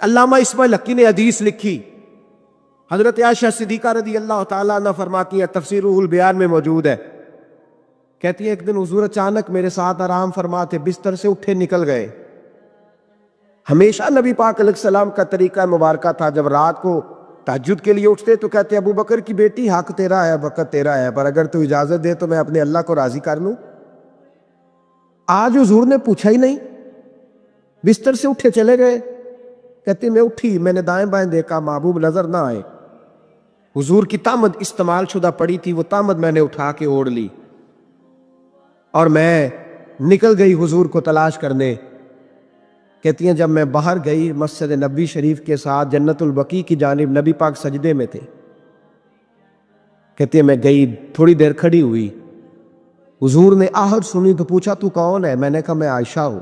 علامہ اسماعیل حقی نے حدیث لکھی، حضرت عائشہ صدیقہ رضی اللہ تعالیٰ عنہ فرماتی ہیں، تفسیر روح البیان میں موجود ہے، کہتی ہیں ایک دن حضور اچانک میرے ساتھ آرام فرماتے بستر سے اٹھے نکل گئے۔ ہمیشہ نبی پاک علیہ السلام کا طریقہ مبارکہ تھا، جب رات کو تہجد کے لیے اٹھتے تو کہتے ابو بکر کی بیٹی حق تیرا ہے، وقت تیرا ہے، پر اگر تو اجازت دے تو میں اپنے اللہ کو راضی کر لوں۔ آج حضور نے پوچھا ہی نہیں، بستر سے اٹھے چلے گئے۔ کہتے میں اٹھی، میں نے دائیں بائیں دیکھا، محبوب نظر نہ آئے۔ حضور کی تامد استعمال شدہ پڑی تھی، وہ تامد میں نے اٹھا کے اوڑھ لی اور میں نکل گئی حضور کو تلاش کرنے۔ کہتی ہیں جب میں باہر گئی مسجد نبوی شریف کے ساتھ جنت البقیع کی جانب، نبی پاک سجدے میں تھے۔ کہتی ہیں میں گئی، تھوڑی دیر کھڑی ہوئی، حضور نے آہٹ سنی تو پوچھا تو کون ہے؟ میں نے کہا میں عائشہ ہوں۔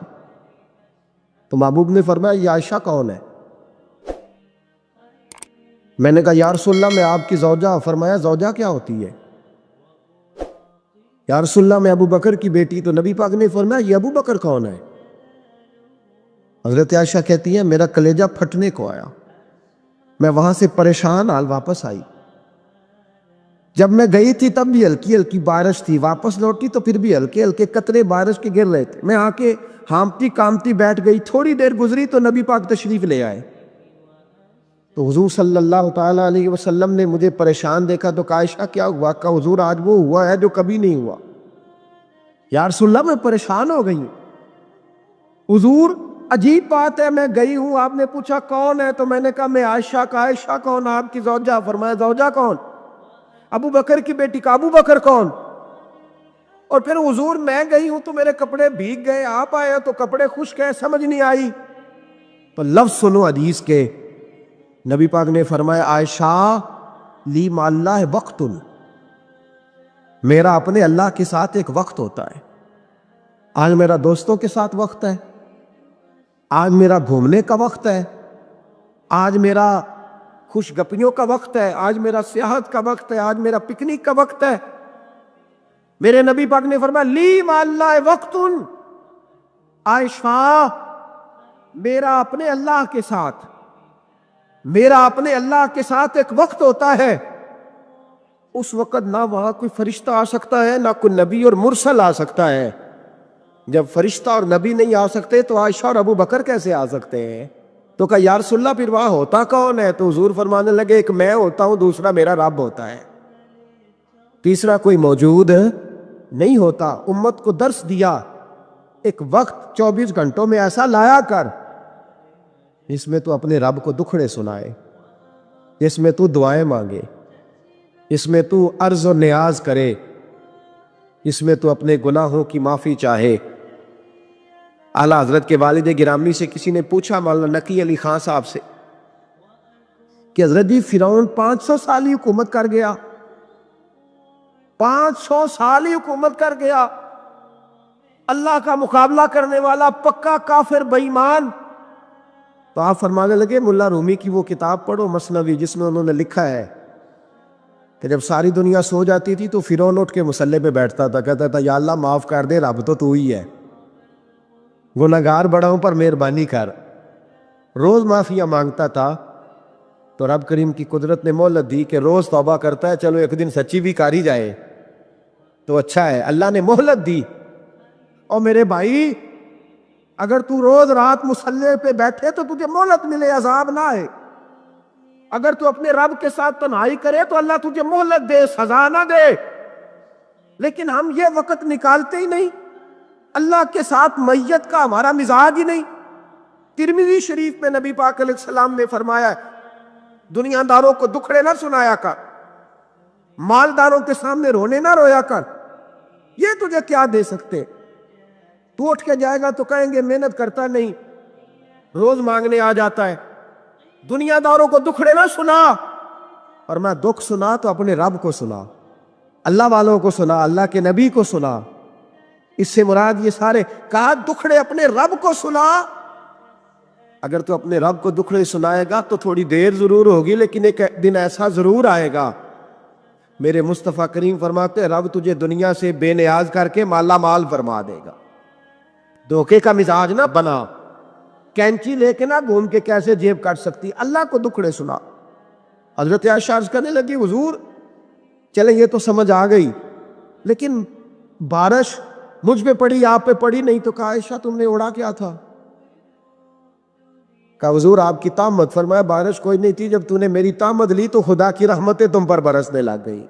تو محبوب نے فرمایا یہ عائشہ کون ہے؟ میں نے کہا یا رسول اللہ میں آپ کی زوجہ۔ فرمایا زوجہ کیا ہوتی ہے؟ یا رسول اللہ میں ابو بکر کی بیٹی۔ تو نبی پاک نے فرمایا یہ ابو بکر کون ہے؟ حضرت عائشہ کہتی ہے میرا کلیجہ پھٹنے کو آیا، میں وہاں سے پریشان حال واپس آئی۔ جب میں گئی تھی تب بھی ہلکی ہلکی بارش تھی، واپس لوٹی تو پھر بھی ہلکے ہلکے قطرے بارش کے گر رہے تھے۔ میں آ کے ہامتی کامتی بیٹھ گئی، تھوڑی دیر گزری تو نبی پاک تشریف لے آئے۔ تو حضور صلی اللہ تعالیٰ علیہ وسلم نے مجھے پریشان دیکھا تو کہا عائشہ کیا ہوا؟ کہا حضور آج وہ ہوا ہے جو کبھی نہیں ہوا۔ یا رسول اللہ میں پریشان ہو گئی ہوں۔ حضور عجیب بات ہے، میں گئی ہوں، آپ نے پوچھا کون ہے تو میں نے کہا میں عائشہ۔ کا عائشہ کون؟ آپ کی زوجہ۔ فرمایا زوجہ کون؟ ابو بکر کی بیٹی۔ کا ابو بکر کون؟ اور پھر حضور میں گئی ہوں تو میرے کپڑے بھیگ گئے، آپ آئے تو کپڑے خشک ہیں، سمجھ نہیں آئی۔ تو لفظ سنو حدیث کے، نبی پاک نے فرمایا عائشہ لی مع اللہ وقت، میرا اپنے اللہ کے ساتھ ایک وقت ہوتا ہے۔ آج میرا دوستوں کے ساتھ وقت ہے، آج میرا گھومنے کا وقت ہے، آج میرا خوش گپیوں کا وقت ہے، آج میرا سیاحت کا وقت ہے، آج میرا پکنک کا وقت ہے۔ میرے نبی پاک نے فرمایا لی مع اللہ وقت، عائشہ میرا اپنے اللہ کے ساتھ، میرا اپنے اللہ کے ساتھ ایک وقت ہوتا ہے۔ اس وقت نہ وہاں کوئی فرشتہ آ سکتا ہے، نہ کوئی نبی اور مرسل آ سکتا ہے۔ جب فرشتہ اور نبی نہیں آ سکتے تو عائشہ اور ابو بکر کیسے آ سکتے ہیں؟ تو کہا یا رسول اللہ پھر وہاں ہوتا کون ہے؟ تو حضور فرمانے لگے ایک میں ہوتا ہوں، دوسرا میرا رب ہوتا ہے، تیسرا کوئی موجود نہیں ہوتا۔ امت کو درس دیا ایک وقت 24 گھنٹوں میں ایسا لایا کر جس میں تو اپنے رب کو دکھڑے سنائے، جس میں تو دعائیں مانگے، جس میں تو عرض و نیاز کرے، جس میں تو اپنے گناہوں کی معافی چاہے۔ اعلیٰ حضرت کے والد گرامی سے کسی نے پوچھا، مولانا نقی علی خان صاحب سے، کہ حضرت جی فرعون 500 سال ہی حکومت کر گیا، 500 سال ہی حکومت کر گیا، اللہ کا مقابلہ کرنے والا پکا کافر بے ایمان۔ تو آپ فرمانے لگے ملا رومی کی وہ کتاب پڑھو مثنوی، جس میں انہوں نے لکھا ہے کہ جب ساری دنیا سو جاتی تھی تو فرعون اٹھ کے مصلے پہ بیٹھتا تھا، کہتا تھا یا اللہ معاف کر دے، رب تو ہی ہے، گناہگار بڑا ہوں پر مہربانی کر۔ روز معافیاں مانگتا تھا تو رب کریم کی قدرت نے مہلت دی کہ روز توبہ کرتا ہے، چلو ایک دن سچی بھی کاری جائے تو اچھا ہے، اللہ نے مہلت دی۔ اور میرے بھائی اگر تو روز رات مصلے پہ بیٹھے تو تجھے مہلت ملے، عذاب نہ آئے۔ اگر تو اپنے رب کے ساتھ تنہائی کرے تو اللہ تجھے مہلت دے، سزا نہ دے۔ لیکن ہم یہ وقت نکالتے ہی نہیں، اللہ کے ساتھ میت کا ہمارا مزاج ہی نہیں۔ ترمذی شریف میں نبی پاک علیہ السلام نے فرمایا دنیا داروں کو دکھڑے نہ سنایا کر، مالداروں کے سامنے رونے نہ رویا کر، یہ تجھے کیا دے سکتے؟ تو اٹھ کے جائے گا تو کہیں گے محنت کرتا نہیں، روز مانگنے آ جاتا ہے۔ دنیا داروں کو دکھڑے نہ سنا، اور میں دکھ سنا تو اپنے رب کو سنا، اللہ والوں کو سنا، اللہ کے نبی کو سنا۔ اس سے مراد یہ سارے کہا دکھڑے اپنے رب کو سنا۔ اگر تو اپنے رب کو دکھڑے سنائے گا تو تھوڑی دیر ضرور ہوگی، لیکن ایک دن ایسا ضرور آئے گا۔ میرے مصطفیٰ کریم فرماتے ہیں رب تجھے دنیا سے بے نیاز کر کے مالا مال فرما دے گا۔ دھوکے کا مزاج نہ بنا کینچی لے کے نہ گھوم کے کیسے جیب کاٹ سکتی، اللہ کو دکھڑے سنا۔ حضرت عائشہ عرض کرنے لگی حضور چلے یہ تو سمجھ آ گئی، لیکن بارش مجھ پہ پڑی آپ پہ پڑی نہیں، تو کہا عائشہ تم نے اڑا کیا تھا؟ کہا حضور آپ کی طامت، فرمایا بارش کوئی نہیں تھی، جب تو نے میری طامت لی تو خدا کی رحمتیں تم پر برسنے لگ گئی۔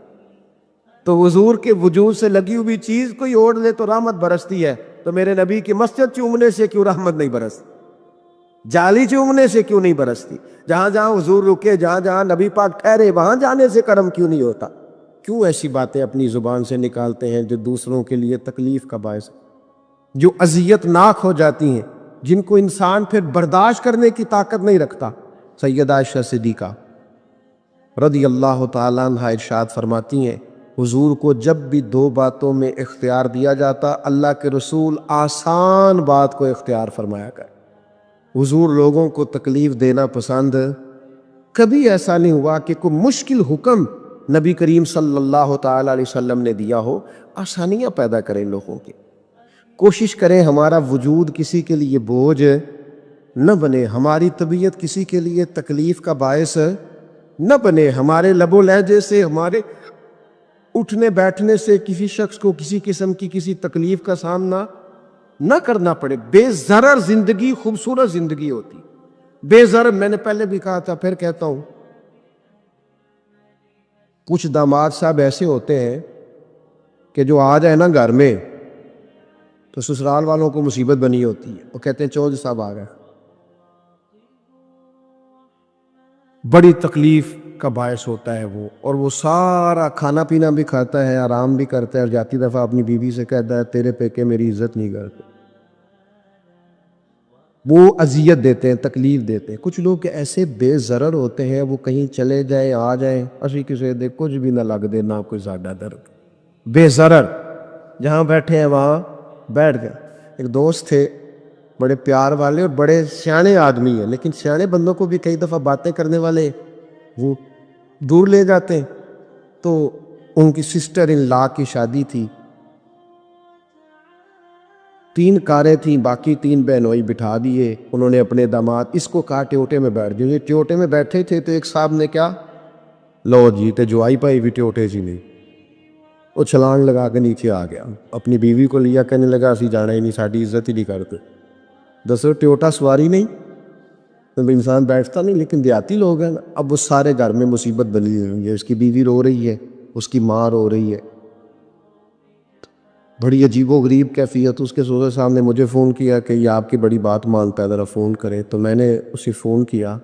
تو حضور کے وجود سے لگی ہوئی چیز کوئی اوڑھ لے تو رحمت برستی ہے، تو میرے نبی کی مسجد چومنے سے کیوں رحمت نہیں برستی؟ جالی چومنے سے کیوں نہیں برستی؟ جہاں جہاں حضور رکے، جہاں جہاں نبی پاک ٹھہرے، وہاں جانے سے کرم کیوں نہیں ہوتا؟ کیوں ایسی باتیں اپنی زبان سے نکالتے ہیں جو دوسروں کے لیے تکلیف کا باعث، جو اذیت ناک ہو جاتی ہیں، جن کو انسان پھر برداشت کرنے کی طاقت نہیں رکھتا؟ سیدہ عائشہ صدیقہ رضی اللہ تعالیٰ عنہ ارشاد فرماتی ہیں حضور کو جب بھی دو باتوں میں اختیار دیا جاتا، اللہ کے رسول آسان بات کو اختیار فرمایا کر۔ حضور لوگوں کو تکلیف دینا پسند، کبھی ایسا نہیں ہوا کہ کوئی مشکل حکم نبی کریم صلی اللہ تعالیٰ علیہ وسلم نے دیا ہو، آسانیاں پیدا کریں لوگوں کی، کوشش کریں ہمارا وجود کسی کے لیے بوجھ نہ بنے، ہماری طبیعت کسی کے لیے تکلیف کا باعث نہ بنے، ہمارے لب و لہجے سے، ہمارے اٹھنے بیٹھنے سے کسی شخص کو کسی قسم کی کسی تکلیف کا سامنا نہ کرنا پڑے۔ بے ضرر زندگی خوبصورت زندگی ہوتی، بے ضرر، میں نے پہلے بھی کہا تھا پھر کہتا ہوں، کچھ داماد صاحب ایسے ہوتے ہیں کہ جو آ جائے نا گھر میں تو سسرال والوں کو مصیبت بنی ہوتی ہے، وہ کہتے ہیں چودھری صاحب آ گئے، بڑی تکلیف کا باعث ہوتا ہے وہ، اور وہ سارا کھانا پینا بھی کھاتا ہے، آرام بھی کرتا ہے، اور جاتی دفعہ اپنی بیوی سے کہتا ہے تیرے پیکے میری عزت نہیں کرتے، وہ اذیت دیتے ہیں، تکلیف دیتے ہیں۔ کچھ لوگ ایسے بے ضرر ہوتے ہیں، وہ کہیں چلے جائیں آ جائیں، اسی کسی دے کچھ بھی نہ لگ دے، نہ کوئی زیادہ درد، بے ضرر، جہاں بیٹھے ہیں وہاں بیٹھ گئے۔ ایک دوست تھے بڑے پیار والے اور بڑے سیانے آدمی ہیں، لیکن سیانے بندوں کو بھی کئی دفعہ باتیں کرنے والے وہ دور لے جاتے ہیں۔ تو ان کی سسٹر ان لا کی شادی تھی، 3 کاریں تھیں، باقی 3 بہنوئی بٹھا دیے انہوں نے اپنے داماد، اس کو کہا ٹیوٹے میں بیٹھ جائے۔ ٹیوٹے میں بیٹھے تھے تو ایک صاحب نے کیا، لو جی تے جو آئی پائی بھی ٹیوٹے جی نہیں، وہ چھلانگ لگا کے نیچے آ گیا، اپنی بیوی کو لیا، کہنے لگا اسی جانا ہی نہیں، ساڑی عزت ہی نہیں کرتے۔ دسو ٹیوٹا سواری نہیں تو انسان بیٹھتا نہیں، لیکن دیہاتی لوگ ہیں نا، اب وہ سارے گھر میں مصیبت بنی ہوئی ہے، اس کی بیوی رو رہی ہے، اس کی ماں رو رہی ہے، بڑی عجیب و غریب کیفیت۔ اس کے سوزر صاحب نے مجھے فون کیا کہ یہ آپ کی بڑی بات مانتا ہے، ذرا فون کرے، تو میں نے اسے فون کیا،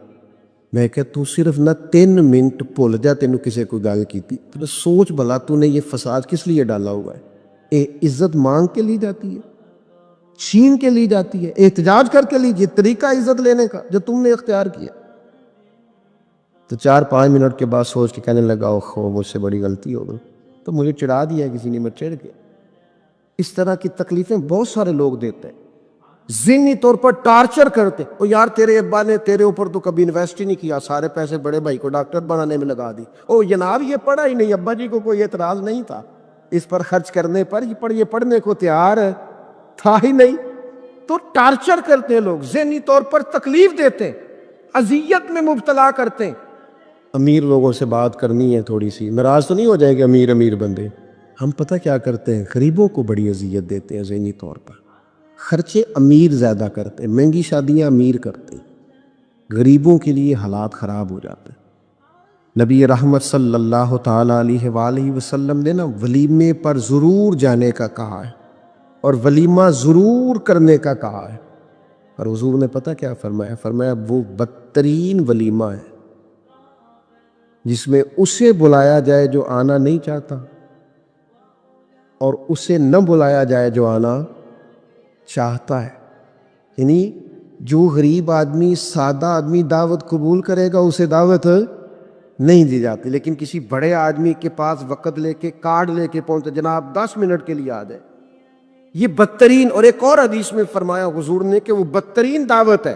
میں کہ تو صرف نہ 3 منٹ بھول جا تینوں کسی کوئی گل کی تھی، تو سوچ بھلا تو نے یہ فساد کس لیے ڈالا ہوا ہے؟ عزت مانگ کے لی جاتی ہے، چھین کے لی جاتی ہے، احتجاج کر کے لیجیے، طریقہ عزت لینے کا جو تم نے اختیار کیا۔ تو 4-5 منٹ کے بعد سوچ کے کہنے لگا اوہ مجھ سے بڑی غلطی ہو گئی، تو مجھے چڑھا دیا کسی نے، میں چڑھ گیا۔ اس طرح کی تکلیفیں بہت سارے لوگ دیتے ہیں، ذہنی طور پر ٹارچر کرتے، او یار تیرے ابا نے تیرے اوپر تو کبھی انویسٹ ہی نہیں کیا، سارے پیسے بڑے بھائی کو ڈاکٹر بنانے میں لگا دی، او جناب یہ پڑھا ہی نہیں، ابا جی کو کوئی اعتراض نہیں تھا اس پر خرچ کرنے پر، یہ پڑھنے کو تیار تھا ہی نہیں۔ تو ٹارچر کرتے ہیں لوگ، ذہنی طور پر تکلیف دیتے ہیں، اذیت میں مبتلا کرتے ہیں۔ امیر لوگوں سے بات کرنی ہے تھوڑی سی، ناراض تو نہیں ہو جائے گا امیر بندے، ہم پتہ کیا کرتے ہیں، غریبوں کو بڑی اذیت دیتے ہیں ذہنی طور پر، خرچے امیر زیادہ کرتے ہیں، مہنگی شادیاں امیر کرتے ہیں، غریبوں کے لیے حالات خراب ہو جاتے ہیں۔ نبی رحمت صلی اللہ تعالیٰ علیہ وآلہ وسلم نے نا ولیمے پر ضرور جانے کا کہا ہے اور ولیمہ ضرور کرنے کا کہا ہے، اور حضور نے پتہ کیا فرمایا، فرمایا وہ بدترین ولیمہ ہے جس میں اسے بلایا جائے جو آنا نہیں چاہتا اور اسے نہ بلایا جائے جو آنا چاہتا ہے۔ یعنی جو غریب آدمی، سادہ آدمی دعوت قبول کرے گا اسے دعوت نہیں دی جاتی، لیکن کسی بڑے آدمی کے پاس وقت لے کے کارڈ لے کے پہنچتے، جناب 10 منٹ کے لیے آ جائے، یہ بدترین۔ اور ایک اور حدیث میں فرمایا حضور نے کہ وہ بدترین دعوت ہے،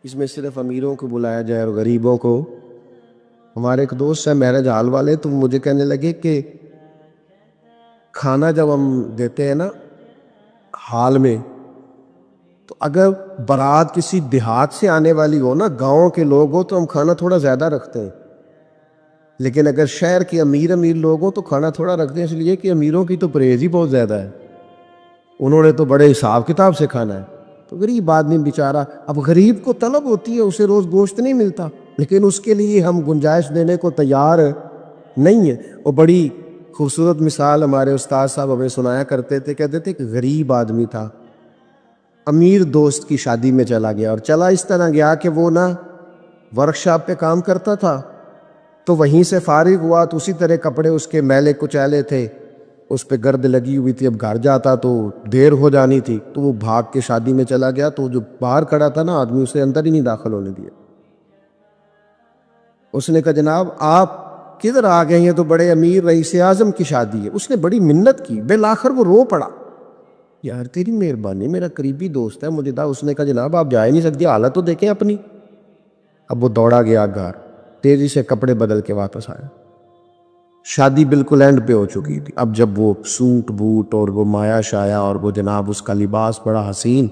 اس میں صرف امیروں کو بلایا جائے اور غریبوں کو۔ ہمارے ایک دوست ہیں میرج ہال والے، تو مجھے کہنے لگے کہ کھانا جب ہم دیتے ہیں نا ہال میں، تو تو اگر بارات کسی دیہات سے آنے والی ہو نا، گاؤں کے لوگ ہو، تو ہم کھانا تھوڑا زیادہ رکھتے ہیں، لیکن اگر شہر کے امیر لوگ ہوں تو کھانا تھوڑا رکھتے ہیں، اس لیے کہ امیروں کی تو پرہیز ہی بہت زیادہ ہے، انہوں نے تو بڑے حساب کتاب سے کھانا ہے۔ تو غریب آدمی بیچارہ، اب غریب کو طلب ہوتی ہے، اسے روز گوشت نہیں ملتا، لیکن اس کے لیے ہم گنجائش دینے کو تیار نہیں ہیں۔ وہ بڑی خوبصورت مثال ہمارے استاد صاحب ہمیں سنایا کرتے تھے، کہتے تھے کہ غریب آدمی تھا، امیر دوست کی شادی میں چلا گیا، اور چلا اس طرح گیا کہ وہ نا ورکشاپ پہ کام کرتا تھا، تو وہیں سے فارغ ہوا تو اسی طرح کپڑے اس کے میلے کچیلے تھے، اس پہ گرد لگی ہوئی تھی، اب گھر جاتا تو دیر ہو جانی تھی، تو وہ بھاگ کے شادی میں چلا گیا، تو جو باہر کھڑا تھا نا آدمی، اسے اندر ہی نہیں داخل ہونے دیا۔ اس نے کہا جناب آپ کدھر آ گئے ہیں، تو بڑے امیر رئیس اعظم کی شادی ہے۔ اس نے بڑی منت کی، بالآخر وہ رو پڑا، یار تیری مہربانی، میرا قریبی دوست ہے، مجھے دا۔ اس نے کہا جناب آپ جا ہی نہیں سکتے، حالت تو دیکھیں اپنی۔ اب وہ دوڑا گیا گھر، تیزی سے کپڑے بدل کے واپس آیا، شادی بالکل اینڈ پہ ہو چکی تھی۔ اب جب وہ سوٹ بوٹ اور وہ مایا شایا اور وہ جناب اس کا لباس بڑا حسین،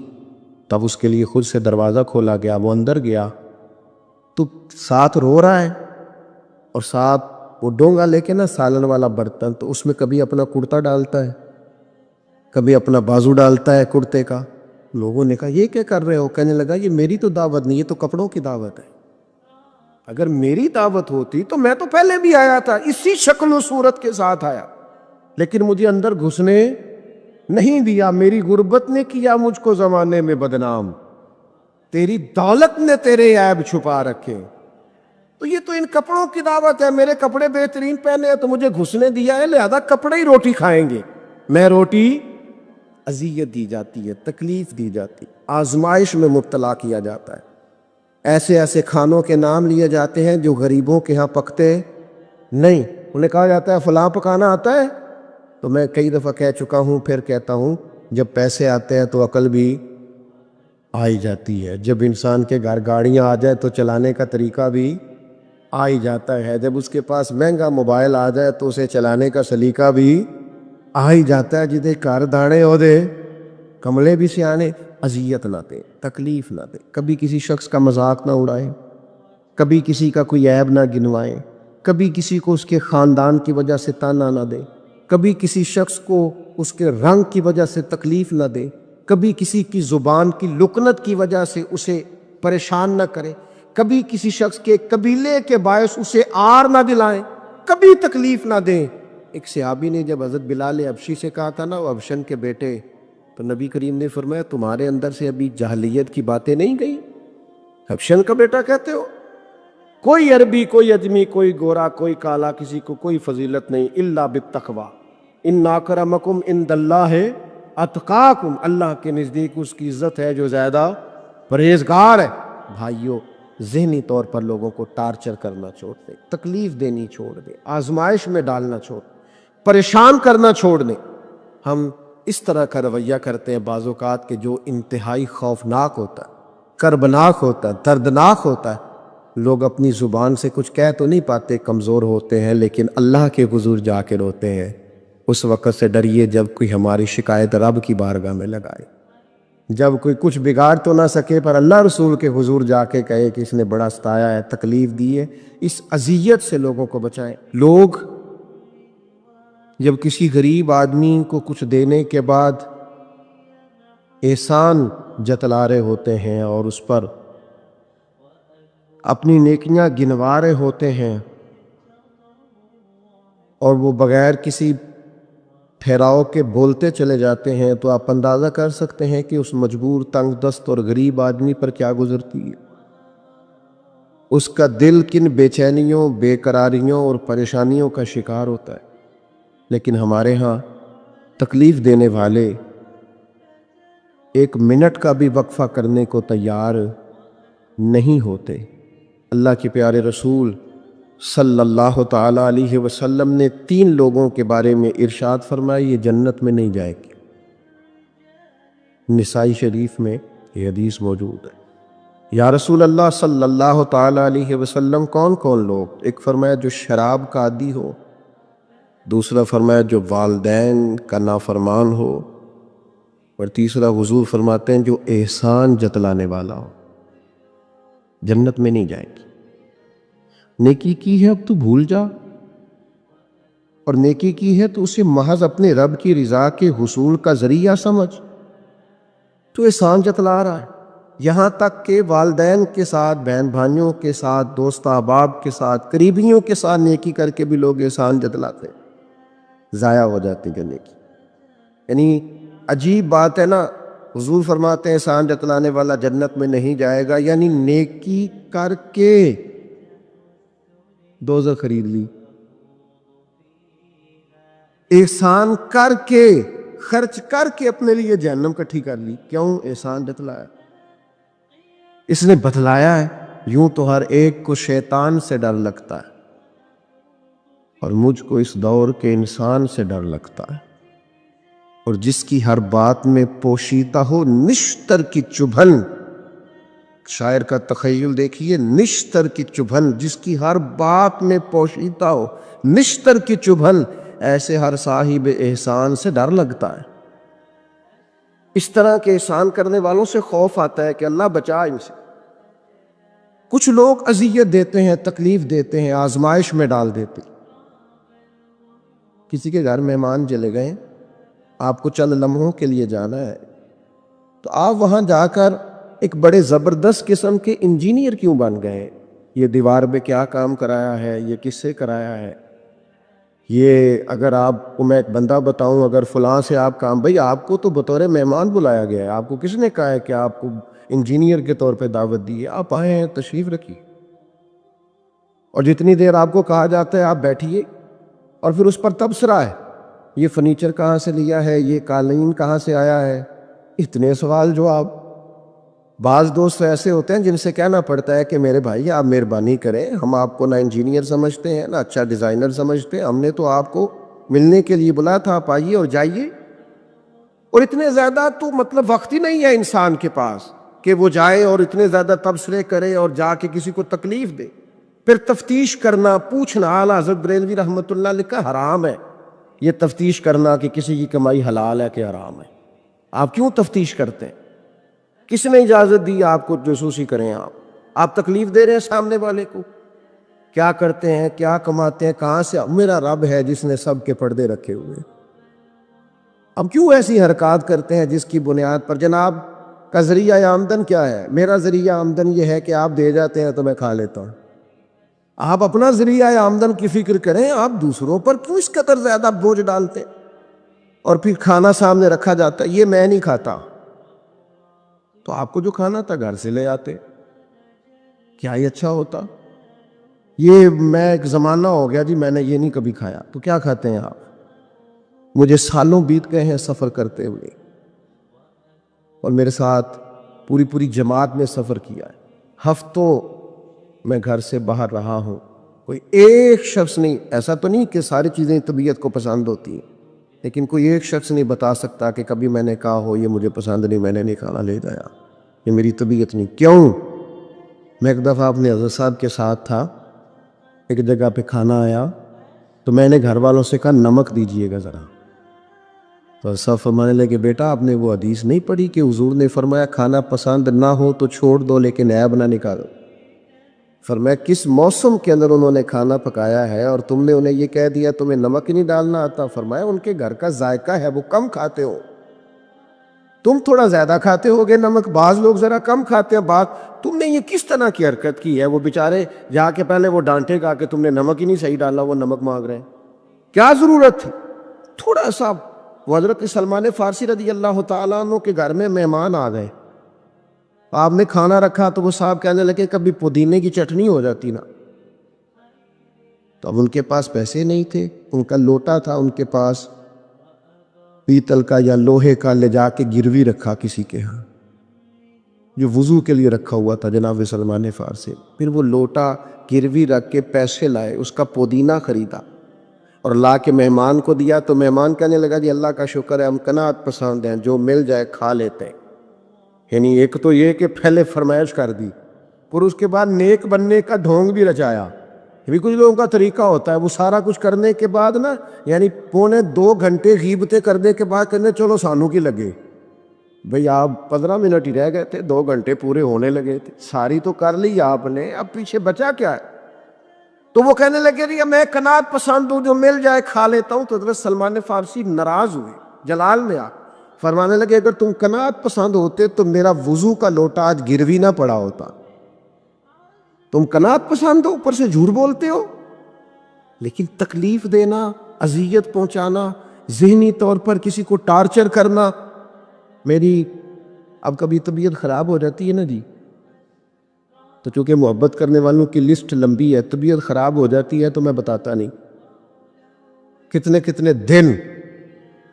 تب اس کے لیے خود سے دروازہ کھولا گیا، وہ اندر گیا تو ساتھ رو رہا ہے، اور ساتھ وہ ڈونگا لے کے نا سالن والا برتن، تو اس میں کبھی اپنا کرتا ڈالتا ہے، کبھی اپنا بازو ڈالتا ہے کرتے کا۔ لوگوں نے کہا یہ کیا کر رہے ہو؟ کہنے لگا یہ میری تو دعوت نہیں، یہ تو کپڑوں کی دعوت ہے، اگر میری دعوت ہوتی تو میں تو پہلے بھی آیا تھا، اسی شکل و صورت کے ساتھ آیا، لیکن مجھے اندر گھسنے نہیں دیا، میری غربت نے کیا مجھ کو زمانے میں بدنام، تیری دولت نے تیرے عیب چھپا رکھے، تو یہ تو ان کپڑوں کی دعوت ہے، میرے کپڑے بہترین پہنے ہیں تو مجھے گھسنے دیا ہے، لہذا کپڑے ہی روٹی کھائیں گے، میں روٹی۔ اذیت دی جاتی ہے، تکلیف دی جاتی، آزمائش میں مبتلا کیا جاتا ہے، ایسے ایسے کھانوں کے نام لیے جاتے ہیں جو غریبوں کے ہاں پکتے نہیں، انہیں کہا جاتا ہے فلاں پکانا آتا ہے، تو میں کئی دفعہ کہہ چکا ہوں، پھر کہتا ہوں، جب پیسے آتے ہیں تو عقل بھی آئی جاتی ہے، جب انسان کے گھر گاڑیاں آ جائے تو چلانے کا طریقہ بھی آ ہی جاتا ہے، جب اس کے پاس مہنگا موبائل آ جائے تو اسے چلانے کا سلیقہ بھی آ ہی جاتا ہے، جدے کار دانے ہو دے کملے بھی سیانے۔ اذیت نہ دے، تکلیف نہ دے، کبھی کسی شخص کا مذاق نہ اڑائیں، کبھی کسی کا کوئی عیب نہ گنوائیں، کبھی کسی کو اس کے خاندان کی وجہ سے تانا نہ دے، کبھی کسی شخص کو اس کے رنگ کی وجہ سے تکلیف نہ دے، کبھی کسی کی زبان کی لکنت کی وجہ سے اسے پریشان نہ کرے، کبھی کسی شخص کے قبیلے کے باعث اسے آر نہ دلائیں، کبھی تکلیف نہ دیں۔ ایک صحابی نے جب حضرت بلال حبشی سے کہا تھا نا، وہ حبشن کے بیٹے، تو نبی کریم نے فرمایا تمہارے اندر سے ابھی جاہلیت کی باتیں نہیں گئی؟ حبشن کا بیٹا کہتے ہو؟ کوئی عربی، کوئی اجمی، کوئی گورا، کوئی کالا، کسی کو کوئی فضیلت نہیں، الا بالتقوی، ان اکرمکم عند اللہ اتقاکم، اللہ کے نزدیک اس کی عزت ہے جو زیادہ پرہیزگار ہے۔ بھائیو، ذہنی طور پر لوگوں کو ٹارچر کرنا چھوڑ دیں، تکلیف دینی چھوڑ دیں، آزمائش میں ڈالنا چھوڑ دیں، پریشان کرنا چھوڑ دیں۔ ہم اس طرح کا رویہ کرتے ہیں بعض اوقات کہ جو انتہائی خوفناک ہوتا ہے، کربناک ہوتا ہے، دردناک ہوتا ہے۔ لوگ اپنی زبان سے کچھ کہہ تو نہیں پاتے، کمزور ہوتے ہیں، لیکن اللہ کے حضور جا کے روتے ہیں۔ اس وقت سے ڈریے جب کوئی ہماری شکایت رب کی بارگاہ میں لگائے، جب کوئی کچھ بگاڑ تو نہ سکے پر اللہ رسول کے حضور جا کے کہے کہ اس نے بڑا ستایا ہے، تکلیف دی ہے، اس اذیت سے لوگوں کو بچائیں۔ لوگ جب کسی غریب آدمی کو کچھ دینے کے بعد احسان جتلا رہے ہوتے ہیں اور اس پر اپنی نیکیاں گنوا رہے ہوتے ہیں، اور وہ بغیر کسی ٹھہراؤ کے بولتے چلے جاتے ہیں، تو آپ اندازہ کر سکتے ہیں کہ اس مجبور، تنگ دست اور غریب آدمی پر کیا گزرتی ہے، اس کا دل کن بے چینیوں، بے قراریوں اور پریشانیوں کا شکار ہوتا ہے۔ لیکن ہمارے ہاں تکلیف دینے والے ایک منٹ کا بھی وقفہ کرنے کو تیار نہیں ہوتے۔ اللہ کے پیارے رسول صلی اللہ تعالیٰ علیہ وسلم نے 3 لوگوں کے بارے میں ارشاد فرمایا یہ جنت میں نہیں جائے گی۔ نسائی شریف میں یہ حدیث موجود ہے۔ یا رسول اللہ صلی اللہ تعالیٰ علیہ وسلم کون کون لوگ؟ ایک فرمایا جو شراب کا عادی ہو، دوسرا فرمایا جو والدین کا نافرمان ہو، اور تیسرا حضور فرماتے ہیں جو احسان جتلانے والا ہو جنت میں نہیں جائے گی۔ نیکی کی ہے اب تو بھول جا، اور نیکی کی ہے تو اسے محض اپنے رب کی رضا کے حصول کا ذریعہ سمجھ۔ تو احسان جتلا رہا ہے، یہاں تک کہ والدین کے ساتھ، بہن بھائیوں کے ساتھ، دوست احباب کے ساتھ، قریبیوں کے ساتھ نیکی کر کے بھی لوگ احسان جتلاتے ہیں، ضائع ہو جاتی ہے نیکی۔ یعنی عجیب بات ہے نا، حضور فرماتے ہیں احسان جتلانے والا جنت میں نہیں جائے گا، یعنی نیکی کر کے دوزخ خرید لی، احسان کر کے، خرچ کر کے اپنے لیے جہنم کٹھی کر لی۔ کیوں؟ احسان جتلایا، اس نے بتلایا ہے۔ یوں تو ہر ایک کو شیطان سے ڈر لگتا ہے، اور مجھ کو اس دور کے انسان سے ڈر لگتا ہے، اور جس کی ہر بات میں پوشیدہ ہو نشتر کی چبھن۔ شاعر کا تخیل دیکھیے، نشتر کی چبھن، جس کی ہر بات میں پوشیدہ ہو نشتر کی چبھن، ایسے ہر صاحب احسان سے ڈر لگتا ہے۔ اس طرح کے احسان کرنے والوں سے خوف آتا ہے کہ اللہ بچا ان سے۔ کچھ لوگ اذیت دیتے ہیں، تکلیف دیتے ہیں، آزمائش میں ڈال دیتے ہیں۔ کسی کے گھر مہمان چلے گئے، آپ کو چند لمحوں کے لیے جانا ہے، تو آپ وہاں جا کر ایک بڑے زبردست قسم کے انجینئر کیوں بن گئے؟ یہ دیوار پہ کیا کام کرایا ہے، یہ کس سے کرایا ہے، یہ اگر آپ کو میں ایک بندہ بتاؤں، اگر فلاں سے آپ کام، بھئی آپ کو تو بطور مہمان بلایا گیا ہے، آپ کو کس نے کہا ہے کہ آپ کو انجینئر کے طور پہ دعوت دی ہے؟ آپ آئے ہیں، تشریف رکھیے، اور جتنی دیر آپ کو کہا جاتا ہے آپ بیٹھیے، اور پھر اس پر تبصرہ ہے، یہ فرنیچر کہاں سے لیا ہے، یہ قالین کہاں سے آیا ہے، اتنے سوال جواب۔ بعض دوست ایسے ہوتے ہیں جن سے کہنا پڑتا ہے کہ میرے بھائی آپ مہربانی کریں، ہم آپ کو نہ انجینئر سمجھتے ہیں نہ اچھا ڈیزائنر سمجھتے ہیں، ہم نے تو آپ کو ملنے کے لیے بلایا تھا، آپ آئیے اور جائیے۔ اور اتنے زیادہ تو مطلب وقت ہی نہیں ہے انسان کے پاس کہ وہ جائے اور اتنے زیادہ تبصرے کرے اور جا کے کسی کو تکلیف دے۔ پھر تفتیش کرنا، پوچھنا، اعلیٰ حضرت بریلوی رحمۃ اللہ علیہ کا حرام ہے یہ تفتیش کرنا کہ کسی کی کمائی حلال ہے کہ حرام ہے۔ آپ کیوں تفتیش کرتے ہیں؟ کس نے اجازت دی آپ کو جاسوسی کریں؟ آپ تکلیف دے رہے ہیں سامنے والے کو۔ کیا کرتے ہیں، کیا کماتے ہیں، کہاں سے؟ میرا رب ہے جس نے سب کے پردے رکھے ہوئے۔ اب کیوں ایسی حرکات کرتے ہیں جس کی بنیاد پر جناب کا ذریعہ آمدن کیا ہے؟ میرا ذریعہ آمدن یہ ہے کہ آپ دے جاتے ہیں تو میں کھا لیتا ہوں۔ آپ اپنا ذریعہ آمدن کی فکر کریں، آپ دوسروں پر کیوں اس قدر زیادہ بوجھ ڈالتے ہیں؟ اور پھر کھانا سامنے رکھا جاتا ہے، یہ میں نہیں کھاتا، تو آپ کو جو کھانا تھا گھر سے لے آتے، کیا یہ اچھا ہوتا؟ یہ میں ایک زمانہ ہو گیا جی میں نے یہ نہیں کبھی کھایا، تو کیا کھاتے ہیں آپ؟ مجھے سالوں بیت گئے ہیں سفر کرتے ہوئے، اور میرے ساتھ پوری جماعت نے سفر کیا ہے، ہفتوں میں گھر سے باہر رہا ہوں، کوئی ایک شخص نہیں، ایسا تو نہیں کہ ساری چیزیں طبیعت کو پسند ہوتی ہیں، لیکن کوئی ایک شخص نہیں بتا سکتا کہ کبھی میں نے کہا ہو یہ مجھے پسند نہیں، میں نے نہیں کھانا لے جایا، یہ میری طبیعت نہیں۔ کیوں؟ میں ایک دفعہ اپنے حضرت صاحب کے ساتھ تھا، ایک جگہ پہ کھانا آیا، تو میں نے گھر والوں سے کہا نمک دیجئے گا ذرا، تو سب فرمانے لگے بیٹا آپ نے وہ حدیث نہیں پڑھی کہ حضور نے فرمایا کھانا پسند نہ ہو تو چھوڑ دو لیکن عیب نہ نکالو؟ فرمایا کس موسم کے اندر انہوں نے کھانا پکایا ہے اور تم نے انہیں یہ کہہ دیا تمہیں نمک نہیں ڈالنا آتا؟ فرمایا ان کے گھر کا ذائقہ ہے، وہ کم کھاتے ہو، تم تھوڑا زیادہ کھاتے ہوگے نمک، بعض لوگ ذرا کم کھاتے ہیں، تم نے یہ کس طرح کی حرکت کی ہے؟ وہ بیچارے جا کے پہلے وہ ڈانٹے گا کہ تم نے نمک ہی نہیں صحیح ڈالا، وہ نمک مانگ رہے ہیں، کیا ضرورت تھی؟ تھوڑا سا۔ وہ حضرت سلمان فارسی رضی اللہ تعالیٰ عنہ کے گھر میں مہمان آ گئے، آپ نے کھانا رکھا تو وہ صاحب کہنے لگے کبھی پودینے کی چٹنی ہو جاتی نا، تو اب ان کے پاس پیسے نہیں تھے، ان کا لوٹا تھا ان کے پاس پیتل کا یا لوہے کا، لے جا کے گروی رکھا کسی کے ہاں جو وضو کے لیے رکھا ہوا تھا جناب سلمان فارسی، پھر وہ لوٹا گروی رکھ کے پیسے لائے، اس کا پودینہ خریدا اور لا کے مہمان کو دیا، تو مہمان کہنے لگا جی اللہ کا شکر ہے ہم قناعت پسند ہیں، جو مل جائے کھا لیتے ہیں۔ یعنی ایک تو یہ کہ پہلے فرمائش کر دی، پھر اس کے بعد نیک بننے کا ڈھونگ بھی رچایا۔ بھی کچھ لوگوں کا طریقہ ہوتا ہے، وہ سارا کچھ کرنے کے بعد نا، یعنی 1.25 گھنٹے غیبتیں کرنے کے بعد کہنے چلو سانو کی لگے، بھئی آپ 15 منٹ ہی رہ گئے تھے، 2 گھنٹے پورے ہونے لگے تھے، ساری تو کر لی آپ نے، اب پیچھے بچا کیا ہے؟ تو وہ کہنے لگے رہی میں قناعت پسند ہوں، جو مل جائے کھا لیتا ہوں۔ تو حضرت سلمان فارسی ناراض ہوئے جلال میں آ، فرمانے لگے اگر تم قناعت پسند ہوتے تو میرا وضو کا لوٹا آج گروی نہ پڑا ہوتا۔ تم قناعت پسند ہو، اوپر سے جھوٹ بولتے ہو، لیکن تکلیف دینا، اذیت پہنچانا، ذہنی طور پر کسی کو ٹارچر کرنا۔ میری اب کبھی طبیعت خراب ہو جاتی ہے نا جی، تو چونکہ محبت کرنے والوں کی لسٹ لمبی ہے، طبیعت خراب ہو جاتی ہے تو میں بتاتا نہیں، کتنے کتنے دن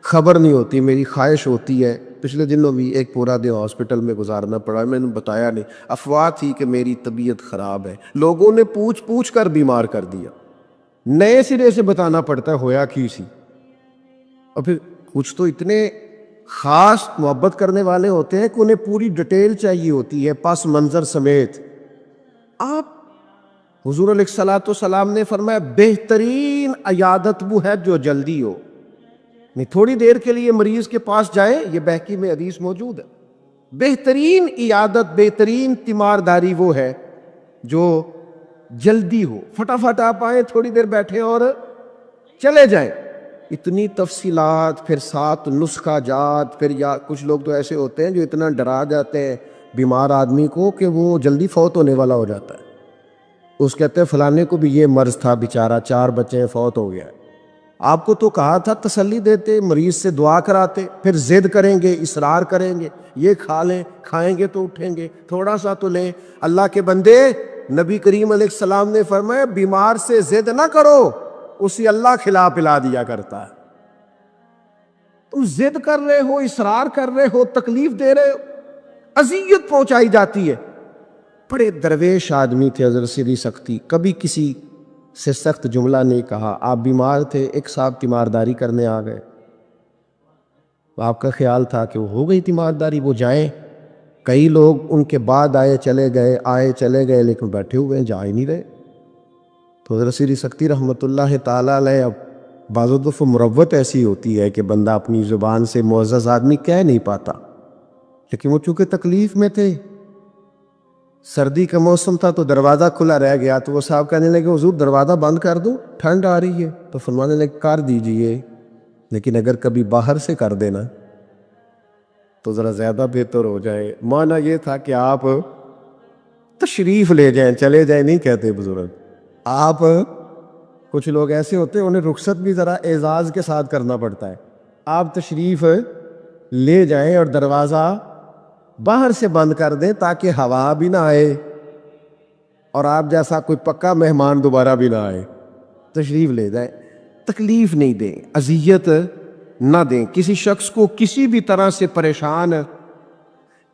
خبر نہیں ہوتی، میری خواہش ہوتی ہے۔ پچھلے دنوں بھی ایک پورا دن ہاسپٹل میں گزارنا پڑا، میں نے بتایا نہیں، افواہ تھی کہ میری طبیعت خراب ہے، لوگوں نے پوچھ پوچھ کر بیمار کر دیا، نئے سرے سے بتانا پڑتا ہے ہویا کی سی۔ اور پھر کچھ تو اتنے خاص محبت کرنے والے ہوتے ہیں کہ انہیں پوری ڈیٹیل چاہیے ہوتی ہے، پس منظر سمیت۔ آپ حضور علیہ الصلوۃ والسلام نے فرمایا بہترین عیادت وہ ہے جو جلدی ہو، نہیں تھوڑی دیر کے لیے مریض کے پاس جائیں، یہ بہقی میں حدیث موجود ہے، بہترین عیادت، بہترین تیمارداری وہ ہے جو جلدی ہو، فٹافٹ آپ آئیں، تھوڑی دیر بیٹھیں اور چلے جائیں۔ اتنی تفصیلات، پھر 7 نسخہ جات، پھر یا کچھ لوگ تو ایسے ہوتے ہیں جو اتنا ڈرا جاتے ہیں بیمار آدمی کو کہ وہ جلدی فوت ہونے والا ہو جاتا ہے، اس کہتے ہیں فلانے کو بھی یہ مرض تھا بیچارہ، 4 بچے ہیں، فوت ہو گیا ہے۔ آپ کو تو کہا تھا تسلی دیتے، مریض سے دعا کراتے، پھر ضد کریں گے، اصرار کریں گے، یہ کھا لیں، کھائیں گے تو اٹھیں گے، تھوڑا سا تو لیں۔ اللہ کے بندے، نبی کریم علیہ السلام نے فرمایا بیمار سے ضد نہ کرو، اسی اللہ کھلا پلا دیا کرتا ہے۔ تم ضد کر رہے ہو، اصرار کر رہے ہو، تکلیف دے رہے ہو، اذیت پہنچائی جاتی ہے۔ بڑے درویش آدمی تھے حضرت سری سختی، کبھی کسی سے سخت جملہ نہیں کہا۔ آپ بیمار تھے، ایک صاحب تیمارداری کرنے آ گئے، آپ کا خیال تھا کہ وہ ہو گئی تیمارداری، وہ جائیں، کئی لوگ ان کے بعد آئے چلے گئے، لیکن بیٹھے ہوئے ہیں، جا ہی نہیں رہے۔ تو حضرت سری سختی رحمۃ اللہ تعالیٰ علیہ، اب بعض دفعہ مروت ایسی ہوتی ہے کہ بندہ اپنی زبان سے معزز آدمی کہہ نہیں پاتا، لیکن وہ چونکہ تکلیف میں تھے، سردی کا موسم تھا تو دروازہ کھلا رہ گیا، تو وہ صاحب کہنے لگے حضور دروازہ بند کر دوں، ٹھنڈ آ رہی ہے؟ تو فرمانے لگے کر دیجئے، لیکن اگر کبھی باہر سے کر دینا تو ذرا زیادہ بہتر ہو جائے۔ معنی یہ تھا کہ آپ تشریف لے جائیں، چلے جائیں نہیں کہتے بزرگ۔ آپ کچھ لوگ ایسے ہوتے ہیں انہیں رخصت بھی ذرا اعزاز کے ساتھ کرنا پڑتا ہے، آپ تشریف لے جائیں اور دروازہ باہر سے بند کر دیں تاکہ ہوا بھی نہ آئے اور آپ جیسا کوئی پکا مہمان دوبارہ بھی نہ آئے۔ تشریف لے جائیں، تکلیف نہیں دیں، اذیت نہ دیں کسی شخص کو کسی بھی طرح سے پریشان۔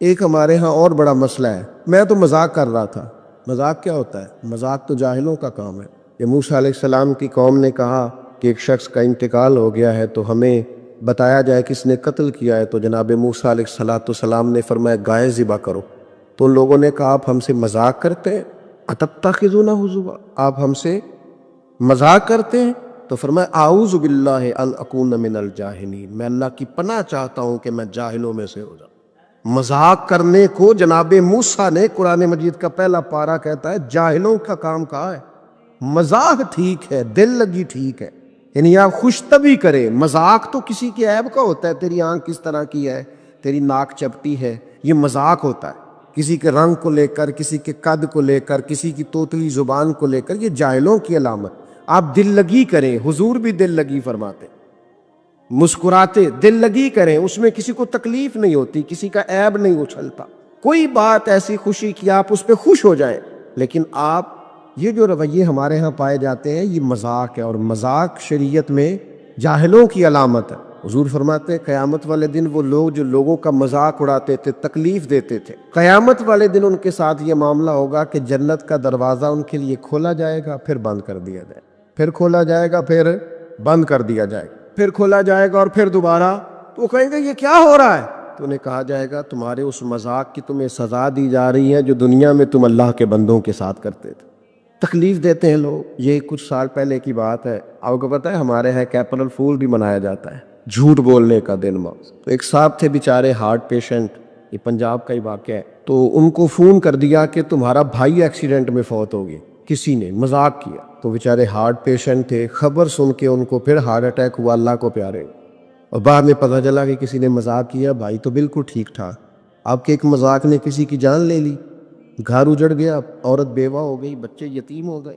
ایک ہمارے ہاں اور بڑا مسئلہ ہے، میں تو مذاق کر رہا تھا، مذاق کیا ہوتا ہے؟ مذاق تو جاہلوں کا کام ہے۔ یہ موسیٰ علیہ السلام کی قوم نے کہا کہ ایک شخص کا انتقال ہو گیا ہے تو ہمیں بتایا جائے کس نے قتل کیا ہے، تو جناب موسیٰ علیہ السلام نے فرمایا گائے ذبح کرو۔ تو ان لوگوں نے کہا آپ ہم سے مذاق کرتے ہیں، اتتخذون ہزوا، آپ ہم سے مذاق کرتے ہیں؟ تو فرمایا اعوذ باللہ ان اکون من الجاہلین، میں اللہ کی پناہ چاہتا ہوں کہ میں جاہلوں میں سے ہو جاؤں۔ مذاق کرنے کو جناب موسیٰ نے، قرآن مجید کا پہلا پارہ کہتا ہے جاہلوں کا کام کہا ہے۔ مذاق ٹھیک ہے، دل لگی ٹھیک ہے، یعنی آپ خوش طبی کرے، مذاق تو کسی کی عیب کا ہوتا ہے، تیری آنکھ کس طرح کی ہے، تیری ناک چپٹی ہے، یہ مذاق ہوتا ہے، کسی کے رنگ کو لے کر، کسی کے قد کو لے کر، کسی کی توتلی زبان کو لے کر، یہ جاہلوں کی علامت۔ آپ دل لگی کریں، حضور بھی دل لگی فرماتے، مسکراتے دل لگی کریں، اس میں کسی کو تکلیف نہیں ہوتی، کسی کا عیب نہیں اچھلتا، کوئی بات ایسی خوشی کی آپ اس پہ خوش ہو جائیں۔ لیکن آپ یہ جو رویے ہمارے ہاں پائے جاتے ہیں یہ مذاق ہے، اور مذاق شریعت میں جاہلوں کی علامت ہے۔ حضور فرماتے ہیں قیامت والے دن وہ لوگ جو لوگوں کا مذاق اڑاتے تھے، تکلیف دیتے تھے، قیامت والے دن ان کے ساتھ یہ معاملہ ہوگا کہ جنت کا دروازہ ان کے لیے کھولا جائے گا، پھر بند کر دیا جائے گا، پھر کھولا جائے گا، پھر بند کر دیا جائے گا، پھر کھولا جائے گا اور پھر دوبارہ۔ تو وہ کہیں گے یہ کیا ہو رہا ہے؟ تو انہیں کہا جائے گا تمہارے اس مذاق کی تمہیں سزا دی جا رہی ہے جو دنیا میں تم اللہ کے بندوں کے ساتھ کرتے تھے۔ تکلیف دیتے ہیں لوگ۔ یہ کچھ سال پہلے کی بات ہے، آپ کو پتہ ہے ہمارے یہاں اپریل فول بھی منایا جاتا ہے، جھوٹ بولنے کا دن ماس۔ تو ایک صاحب تھے بیچارے ہارٹ پیشنٹ، یہ پنجاب کا ہی واقعہ ہے، تو ان کو فون کر دیا کہ تمہارا بھائی ایکسیڈنٹ میں فوت ہو گیا، کسی نے مذاق کیا، تو بیچارے ہارٹ پیشنٹ تھے، خبر سن کے ان کو پھر ہارٹ اٹیک ہوا، اللہ کو پیارے، اور بعد میں پتہ چلا کہ کسی نے مذاق کیا، بھائی تو بالکل ٹھیک ٹھاک، آپ کے ایک مذاق نے کسی کی جان لے لی، گھر اجڑ گیا، عورت بیوہ ہو گئی، بچے یتیم ہو گئے،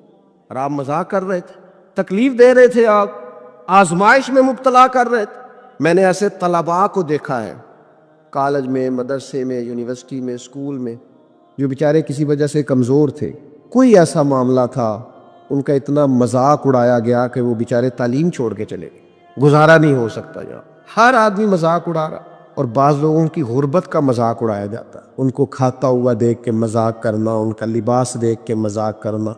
اور آپ مذاق کر رہے تھے، تکلیف دے رہے تھے، آپ آزمائش میں مبتلا کر رہے تھے۔ میں نے ایسے طلباء کو دیکھا ہے کالج میں، مدرسے میں، یونیورسٹی میں، اسکول میں، جو بیچارے کسی وجہ سے کمزور تھے، کوئی ایسا معاملہ تھا ان کا اتنا مذاق اڑایا گیا کہ وہ بیچارے تعلیم چھوڑ کے چلے گئے، گزارا نہیں ہو سکتا یہاں، ہر آدمی مذاق اڑا رہا، اور بعض لوگوں کی غربت کا مذاق اڑایا جاتا ہے، ان کو کھاتا ہوا دیکھ کے مذاق کرنا، ان کا لباس دیکھ کے مذاق کرنا،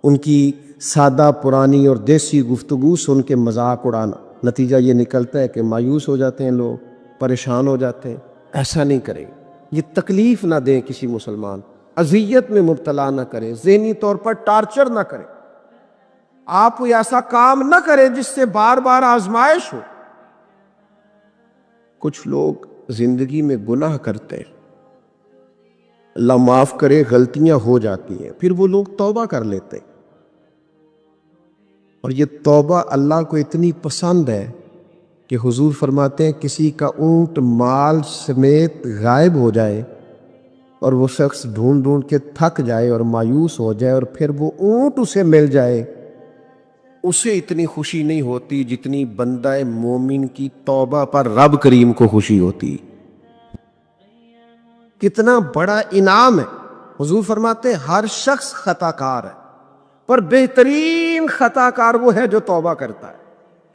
ان کی سادہ پرانی اور دیسی گفتگو سن کے مذاق اڑانا، نتیجہ یہ نکلتا ہے کہ مایوس ہو جاتے ہیں لوگ، پریشان ہو جاتے ہیں۔ ایسا نہیں کریں، یہ تکلیف نہ دیں کسی مسلمان، اذیت میں مبتلا نہ کریں، ذہنی طور پر ٹارچر نہ کریں، آپ کوئی ایسا کام نہ کریں جس سے بار بار آزمائش ہو۔ کچھ لوگ زندگی میں گناہ کرتے ہیں، اللہ معاف کرے، غلطیاں ہو جاتی ہیں، پھر وہ لوگ توبہ کر لیتے ہیں، اور یہ توبہ اللہ کو اتنی پسند ہے کہ حضور فرماتے ہیں کسی کا اونٹ مال سمیت غائب ہو جائے اور وہ شخص ڈھونڈ ڈھونڈ کے تھک جائے اور مایوس ہو جائے، اور پھر وہ اونٹ اسے مل جائے، اسے اتنی خوشی نہیں ہوتی جتنی بندہ مومن کی توبہ پر رب کریم کو خوشی ہوتی۔ کتنا بڑا انعام ہے۔ حضور فرماتے ہیں ہر شخص خطا کار ہے، پر بہترین خطا کار وہ ہے جو توبہ کرتا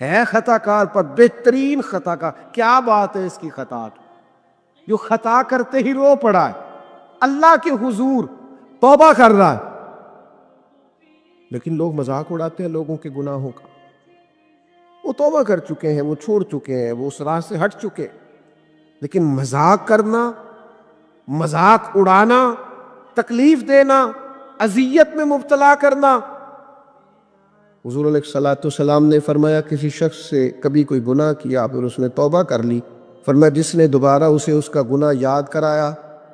ہے خطا کار پر بہترین خطا کار۔ کیا بات ہے اس کی خطا کی، جو خطا کرتے ہی رو پڑا ہے، اللہ کے حضور توبہ کر رہا ہے، لیکن لوگ مذاق اڑاتے ہیں لوگوں کے گناہوں کا۔ وہ توبہ کر چکے ہیں، وہ چھوڑ چکے ہیں، وہ اس راہ سے ہٹ چکے، لیکن مذاق کرنا، مذاق اڑانا، تکلیف دینا، اذیت میں مبتلا کرنا۔ حضور علیہ الصلوۃ والسلام نے فرمایا کسی شخص سے کبھی کوئی گناہ کیا پھر اس نے توبہ کر لی، فرمایا جس نے دوبارہ اسے اس کا گناہ یاد کرایا،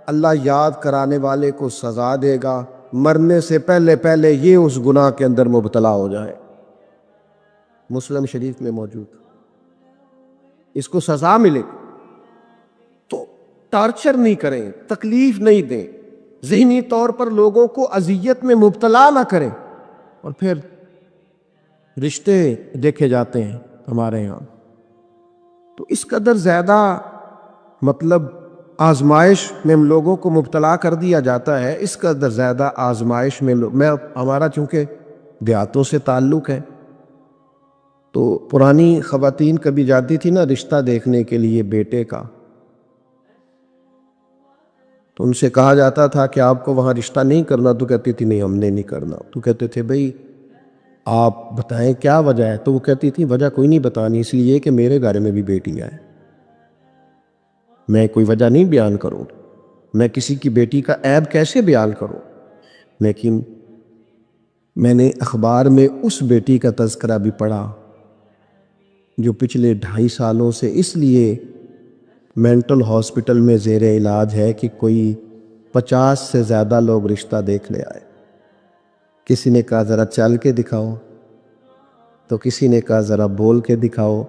اللہ یاد کرانے والے کو سزا دے گا، مرنے سے پہلے پہلے یہ اس گناہ کے اندر مبتلا ہو جائے۔ مسلم شریف میں موجود، اس کو سزا ملے۔ تو ٹارچر نہیں کریں، تکلیف نہیں دیں، ذہنی طور پر لوگوں کو اذیت میں مبتلا نہ کریں۔ اور پھر رشتے دیکھے جاتے ہیں ہمارے یہاں، تو اس قدر زیادہ مطلب آزمائش میں لوگوں کو مبتلا کر دیا جاتا ہے، اس قدر زیادہ آزمائش میں ہمارا چونکہ دیہاتوں سے تعلق ہے، تو پرانی خواتین کبھی جاتی تھی نا رشتہ دیکھنے کے لیے بیٹے کا، تو ان سے کہا جاتا تھا کہ آپ کو وہاں رشتہ نہیں کرنا، تو کہتی تھی نہیں ہم نے نہیں کرنا، تو کہتے تھے بھئی آپ بتائیں کیا وجہ ہے، تو وہ کہتی تھی وجہ کوئی نہیں بتانی، اس لیے کہ میرے گھر میں بھی بیٹیاں ہیں، میں کوئی وجہ نہیں بیان کروں، میں کسی کی بیٹی کا عیب کیسے بیان کروں۔ لیکن میں نے اخبار میں اس بیٹی کا تذکرہ بھی پڑھا جو پچھلے 2.5 سالوں سے اس لیے مینٹل ہاسپٹل میں زیر علاج ہے کہ کوئی 50 سے زیادہ لوگ رشتہ دیکھ لے آئے، کسی نے کہا ذرا چل کے دکھاؤ، تو کسی نے کہا ذرا بول کے دکھاؤ،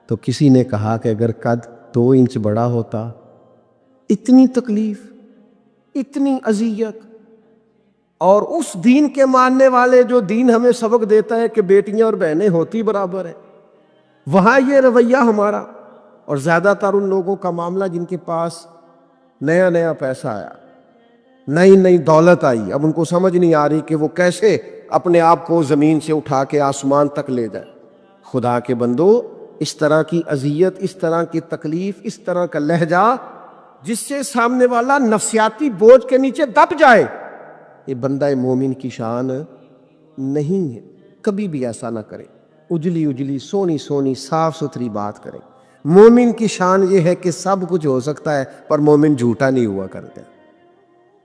تو کسی نے کہا کہ اگر قد 2 انچ بڑا ہوتا۔ اتنی تکلیف، اتنی اذیت، اور اس دین کے ماننے والے جو دین ہمیں سبق دیتا ہے کہ بیٹیاں اور بہنیں ہوتی برابر ہیں، وہاں یہ رویہ ہمارا۔ اور زیادہ تر ان لوگوں کا معاملہ جن کے پاس نیا نیا پیسہ آیا، نئی نئی دولت آئی، اب ان کو سمجھ نہیں آ رہی کہ وہ کیسے اپنے آپ کو زمین سے اٹھا کے آسمان تک لے جائے۔ خدا کے بندو، اس طرح کی اذیت، اس طرح کی تکلیف، اس طرح کا لہجہ جس سے سامنے والا نفسیاتی بوجھ کے نیچے دب جائے، یہ بندہ مومن کی شان نہیں ہے۔ کبھی بھی ایسا نہ کریں، اجلی اجلی سونی سونی صاف ستھری بات کریں۔ مومن کی شان یہ ہے کہ سب کچھ ہو سکتا ہے پر مومن جھوٹا نہیں ہوا کرتا،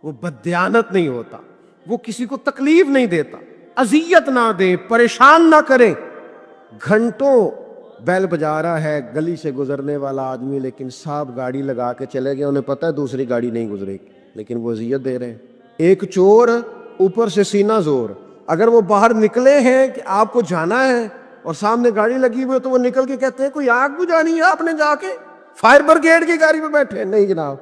وہ بددیانت نہیں ہوتا، وہ کسی کو تکلیف نہیں دیتا، اذیت نہ دے، پریشان نہ کریں۔ گھنٹوں بیل بجا رہا ہے گلی سے گزرنے والا آدمی، لیکن صاحب گاڑی لگا کے چلے گئے، انہیں پتہ ہے دوسری گاڑی نہیں گزرے گی، لیکن وہ اذیت دے رہے ہیں۔ ایک چور اوپر سے سینہ زور، اگر وہ باہر نکلے ہیں کہ آپ کو جانا ہے اور سامنے گاڑی لگی ہوئی ہے تو وہ نکل کے کہتے ہیں کوئی آگ بجھانی ہے آپ نے، جا کے فائر برگیڈ کی گاڑی پہ بیٹھے، نہیں جناب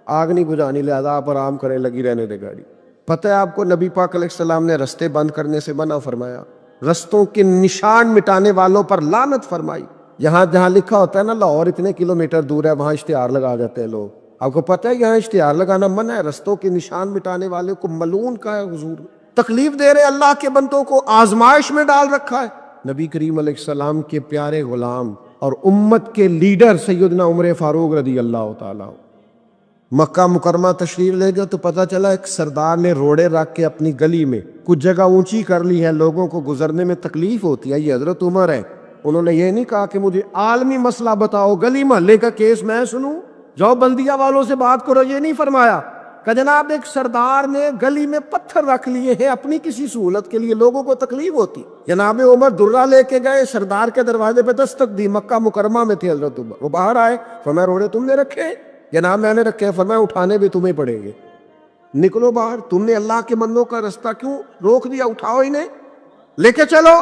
آگ نہیں بجھانی، لہذا آپ آرام کریں، لگی رہنے دے گاڑی۔ پتہ ہے آپ کو نبی پاک علیہ السلام نے رستے بند کرنے سے منع فرمایا، رستوں کے نشان مٹانے والوں پر لعنت فرمائی۔ جہاں جہاں لکھا ہوتا ہے نا لاہور اتنے کلومیٹر دور ہے، وہاں اشتہار لگا جاتے ہیں لوگ۔ آپ کو پتہ ہے یہاں اشتہار لگانا منع ہے، رستوں کے نشان مٹانے والے کو ملعون کا ہے حضور، تکلیف دے رہے اللہ کے بندوں کو، آزمائش میں ڈال رکھا ہے۔ نبی کریم علیہ السلام کے پیارے غلام اور امت کے لیڈر سیدنا عمر فاروق رضی اللہ تعالیٰ مکہ مکرمہ تشریف لے گئے تو پتہ چلا ایک سردار نے روڑے رکھ کے اپنی گلی میں کچھ جگہ اونچی کر لی ہے، لوگوں کو گزرنے میں تکلیف ہوتی ہے، یہ حضرت عمر ہے۔ انہوں نے یہ نہیں کہا کہ مجھے عالمی مسئلہ بتاؤ، گلی محلے کا کیس میں سنوں، جاؤ بلدیہ والوں سے بات کرو، یہ نہیں فرمایا کہ جناب ایک سردار نے گلی میں پتھر رکھ لیے ہیں اپنی کسی سہولت کے لیے، لوگوں کو تکلیف ہوتی۔ جناب عمر درہ لے کے گئے، سردار کے دروازے پہ دستک دی، مکہ مکرمہ میں تھے حضرت عمر، وہ باہر آئے، فرمایا روڑے تم نے رکھے؟ جناب میں نے رکھے۔ فرمایا اٹھانے بھی تمہیں پڑیں گے، نکلو باہر، تم نے اللہ کے بندوں کا رستہ کیوں روک دیا، اٹھاؤ انہیں لے کے چلو۔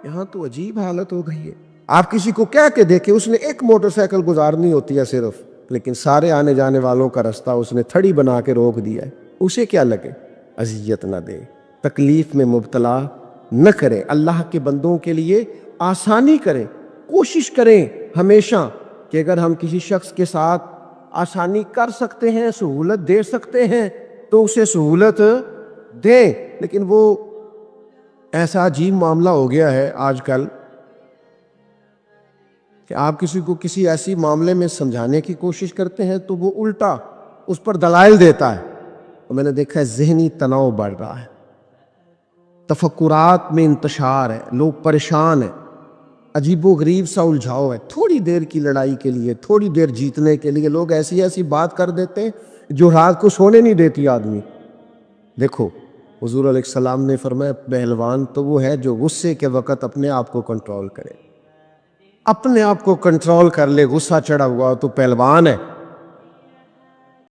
یہاں تو عجیب حالت ہو گئی ہے، آپ کسی کو کہہ کے دیکھیں، اس نے ایک موٹر سائیکل گزارنی ہوتی ہے صرف، لیکن سارے آنے جانے والوں کا رستہ اس نے تھڑی بنا کے روک دیا ہے، اسے کیا لگے؟ اذیت نہ دے، تکلیف میں مبتلا نہ کرے، اللہ کے بندوں کے لیے آسانی کریں، کوشش کریں ہمیشہ کہ اگر ہم کسی شخص کے ساتھ آسانی کر سکتے ہیں، سہولت دے سکتے ہیں تو اسے سہولت دیں۔ لیکن وہ ایسا عجیب معاملہ ہو گیا ہے آج کل کہ آپ کسی کو کسی ایسی معاملے میں سمجھانے کی کوشش کرتے ہیں تو وہ الٹا اس پر دلائل دیتا ہے، اور میں نے دیکھا ہے ذہنی تناؤ بڑھ رہا ہے، تفکرات میں انتشار ہے، لوگ پریشان ہیں، عجیب و غریب سا الجھاؤ ہے، تھوڑی دیر کی لڑائی کے لیے، تھوڑی دیر جیتنے کے لیے لوگ ایسی ایسی بات کر دیتے ہیں جو رات کو سونے نہیں دیتی آدمی۔ دیکھو حضور علیہ السلام نے فرمایا پہلوان تو وہ ہے جو غصے کے وقت اپنے آپ کو کنٹرول کرے، اپنے آپ کو کنٹرول کر لے، غصہ چڑھا ہوا تو پہلوان ہے۔